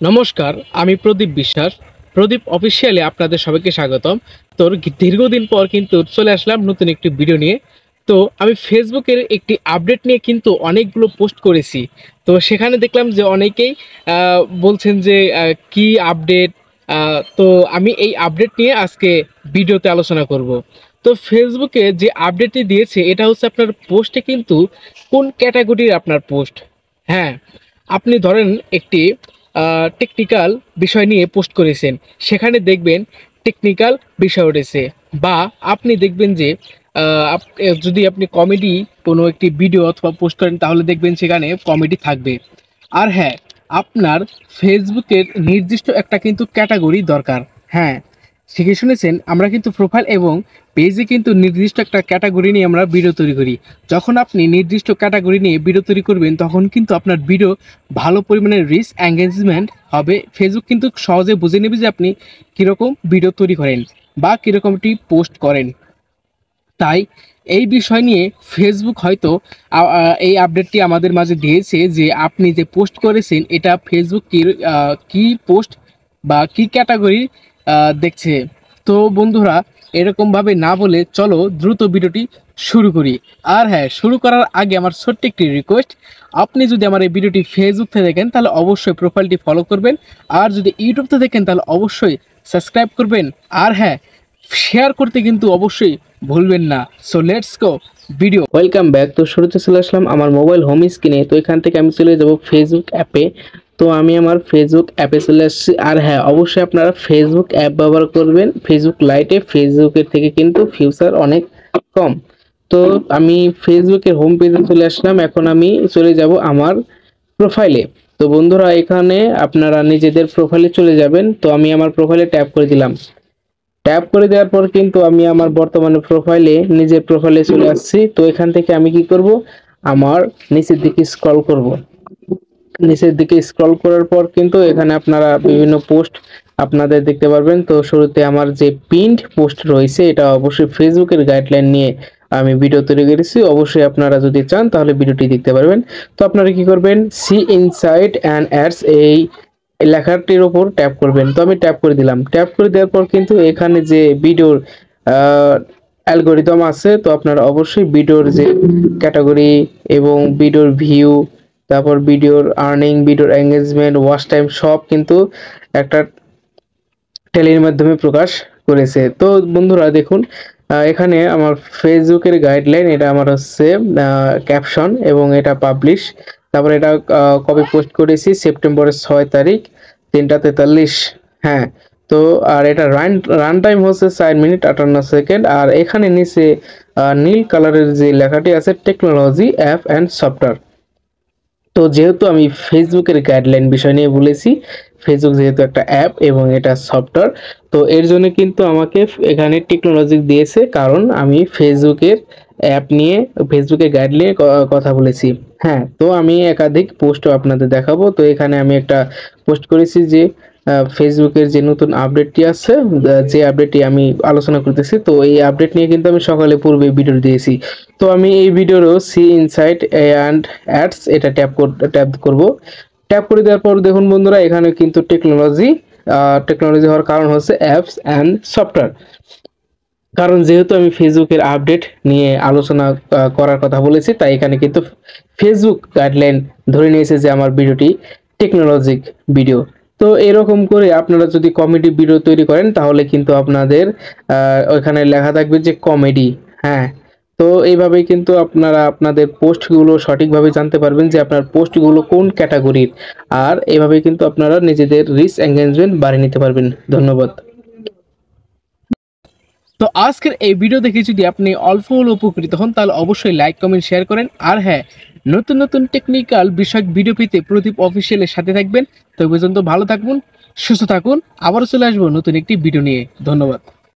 নমস্কার, আমি প্রদীপ বিশ্বাস। প্রদীপ অফিসিয়ালে আপনাদের সবাইকে স্বাগতম। দীর্ঘদিন পর কিন্তু চলে আসলাম নতুন একটি ভিডিও নিয়ে। তো আমি ফেসবুকের একটি আপডেট নিয়ে কিন্তু অনেকগুলো পোস্ট করেছি। তো সেখানে দেখলাম যে অনেকেই বলছেন যে কি আপডেট। তো আমি এই আপডেট নিয়ে আজকে ভিডিওতে আলোচনা করব। তো ফেসবুকে যে আপডেটটি দিয়েছে এটা হচ্ছে আপনার পোস্টে কিন্তু কোন ক্যাটাগরির আপনার পোস্ট। হ্যাঁ, আপনি ধরেন একটি টেকনিক্যাল বিষয় নিয়ে পোস্ট করেছেন, সেখানে দেখবেন টেকনিক্যাল বিষয় উঠেছে। বা আপনি দেখবেন যে যদি আপনি কমেডি কোনো একটি ভিডিও অথবা পোস্ট করেন তাহলে দেখবেন সেখানে কমেডি থাকবে। আর হ্যাঁ, আপনার ফেসবুকের নির্দিষ্ট একটা কিন্তু ক্যাটাগরি দরকার। হ্যাঁ, ঠিকই শুনেছেন, আমরা কিন্তু প্রোফাইল এবং পেজে কিন্তু নির্দিষ্ট একটা ক্যাটাগরি নিয়ে আমরা ভিডিও তৈরি করি। যখন আপনি নির্দিষ্ট ক্যাটাগরি নিয়ে ভিডিও তৈরি করবেন তখন কিন্তু আপনার ভিডিও ভালো পরিমাণে রিচ এঙ্গেজমেন্ট হবে। ফেসবুক কিন্তু সহজে বুঝে নেবে যে আপনি কীরকম ভিডিও তৈরি করেন বা কীরকমটি পোস্ট করেন। তাই এই বিষয় নিয়ে ফেসবুক হয়তো এই আপডেটটি আমাদের মাঝে দিয়েছে যে আপনি যে পোস্ট করেছেন এটা ফেসবুক কি পোস্ট বা কি ক্যাটাগরি দেখছে। তো বন্ধুরা, এরকমভাবে না বলে চলো দ্রুত ভিডিওটি শুরু করি। আর হ্যাঁ, শুরু করার আগে আমার ছোট্ট একটি রিকোয়েস্ট, আপনি যদি আমার এই ভিডিওটি ফেসবুক থেকে দেখেন তাহলে অবশ্যই প্রোফাইলটি ফলো করবেন, আর যদি ইউটিউব থেকে দেখেন তাহলে অবশ্যই সাবস্ক্রাইব করবেন। আর হ্যাঁ, শেয়ার করতে কিন্তু অবশ্যই ভুলবেন না। So let's go video. Welcome back. তো শুরুতে চলে আসলাম আমার মোবাইল হোম স্ক্রিনে। তো এখান থেকে আমি চলে যাব ফেসবুক অ্যাপে। তো আমি আমার ফেসবুক অ্যাপে চলে আসছি। আর হ্যাঁ, অবশ্যই আপনারা ফেসবুক অ্যাপ ব্যবহার করবেন। ফেসবুক লাইটে ফেসবুকের থেকে কিন্তু ফিউচার অনেক কম। তো আমি ফেসবুকের হোম পেজে চলে আসলাম। এখন আমি চলে যাব আমার প্রোফাইলে। তো বন্ধুরা, এখানে আপনারা নিজেদের প্রোফাইলে চলে যাবেন। তো আমি আমার প্রোফাইলে ট্যাপ করে দিলাম। ট্যাপ করে দেওয়ার পর কিন্তু আমি আমার বর্তমানে প্রোফাইলে নিজের প্রোফাইলে চলে আসছি। তো এখান থেকে আমি কি করব, আমার নিচের দিকে স্ক্রল করব। নিচের দিকে স্ক্রল করার পর কিন্তু এখানে আপনারা বিভিন্ন পোস্ট আপনাদের দেখতে পারবেন। তো শুরুতে আমার যে পিন্ড পোস্ট রয়েছে এটা অবশ্যই ফেসবুকের গাইডলাইন নিয়ে আমি ভিডিও তৈরি করেছি। অবশ্যই আপনারা যদি চান তাহলে ভিডিওটি দেখতে পারবেন। তো আপনারা কি করবেন, সি ইনসাইট অ্যান্ড অ্যাডস এই লেখাটির উপর ট্যাপ করবেন। তো আমি ট্যাপ করে দিলাম। ট্যাপ করে দেওয়ার পর কিন্তু এখানে যে ভিডিওর অ্যালগোরিদম আছে, তো আপনারা অবশ্যই ভিডিওর যে ক্যাটাগরি এবং ভিডিওর ভিউ, তারপর ভিডিওর আর্নিং, ভিডিওর এঙ্গেজমেন্ট, ওয়াচ টাইম সব কিন্তু একটা টেলির মাধ্যমে প্রকাশ করেছে। তো বন্ধুরা দেখুন, এখানে আমার ফেসবুকের গাইডলাইন, এটা আমার হচ্ছে ক্যাপশন এবং এটা পাবলিশ। তারপর এটা কবে পোস্ট করেছি, সেপ্টেম্বরের 6 তারিখ 3টা 43। হ্যাঁ, তো আর এটা রান টাইম হচ্ছে 4 মিনিট 58 সেকেন্ড। আর এখানে নিচে নীল কালারের যে লেখাটি আছে, টেকনোলজি অ্যাপ অ্যান্ড সফটওয়্যার। তো যেহেতু আমি ফেসবুকের গাইডলাইন বিষয় নিয়ে বলেছি, ফেসবুক যেহেতু একটা অ্যাপ এবং এটা সফটওয়্যার, তো এর জন্য কিন্তু আমাকে এখানে টেকনোলজি দিয়েছে, কারণ আমি ফেসবুকের অ্যাপ নিয়ে, ফেসবুকের গাইডলাইনে কথা বলেছি। হ্যাঁ, তো আমি একাধিক পোস্টও আপনাদের দেখাবো। তো এখানে আমি একটা পোস্ট করেছি যে ফেসবুকের যে নতুন আপডেটটি আছে, যে আপডেটটি আমি আলোচনা করতেছি, তো এই আপডেট নিয়ে কিন্তু আমি সকালে পূর্বে ভিডিও দিয়েছি। তো আমি এই ভিডিওরও সি ইনসাইট অ্যান্ড অ্যাডস এটা ট্যাপ করব। ট্যাপ করে দেওয়ার পর দেখুন বন্ধুরা, এখানে কিন্তু টেকনোলজি হওয়ার কারণ হচ্ছে অ্যাপস অ্যান্ড সফটওয়্যার। কারণ যেহেতু আমি ফেসবুকের আপডেট নিয়ে আলোচনা করার কথা বলেছি, তাই এখানে কিন্তু ফেসবুক গাইডলাইন ধরে নিয়েছে যে আমার ভিডিওটি টেকনোলজিক ভিডিও। তো এরকম করে আপনারা যদি কমেডি ভিডিও তৈরি করেন তাহলে কিন্তু আপনাদের ওইখানে লেখা থাকবে যে কমেডি। হ্যাঁ, তো এইভাবেই কিন্তু আপনারা আপনাদের পোস্টগুলো সঠিকভাবে জানতে পারবেন যে আপনার পোস্টগুলো কোন ক্যাটাগরির। আর এভাবেই কিন্তু আপনারা নিজেদের রিচ এঙ্গেজমেন্ট বাড়িয়ে নিতে পারবেন। ধন্যবাদ। তো আজকের এই ভিডিও দেখে যদি আপনি অল্প হলেও উপকৃত হন তাহলে অবশ্যই লাইক, কমেন্ট, শেয়ার করেন। আর হ্যাঁ, নতুন নতুন টেকনিক্যাল বিষয়ক ভিডিও পেতে প্রদীপ অফিসিয়ালের সাথে থাকবেন। তো পর্যন্ত ভালো থাকুন, সুস্থ থাকুন। আবারও চলে আসবো নতুন একটি ভিডিও নিয়ে। ধন্যবাদ।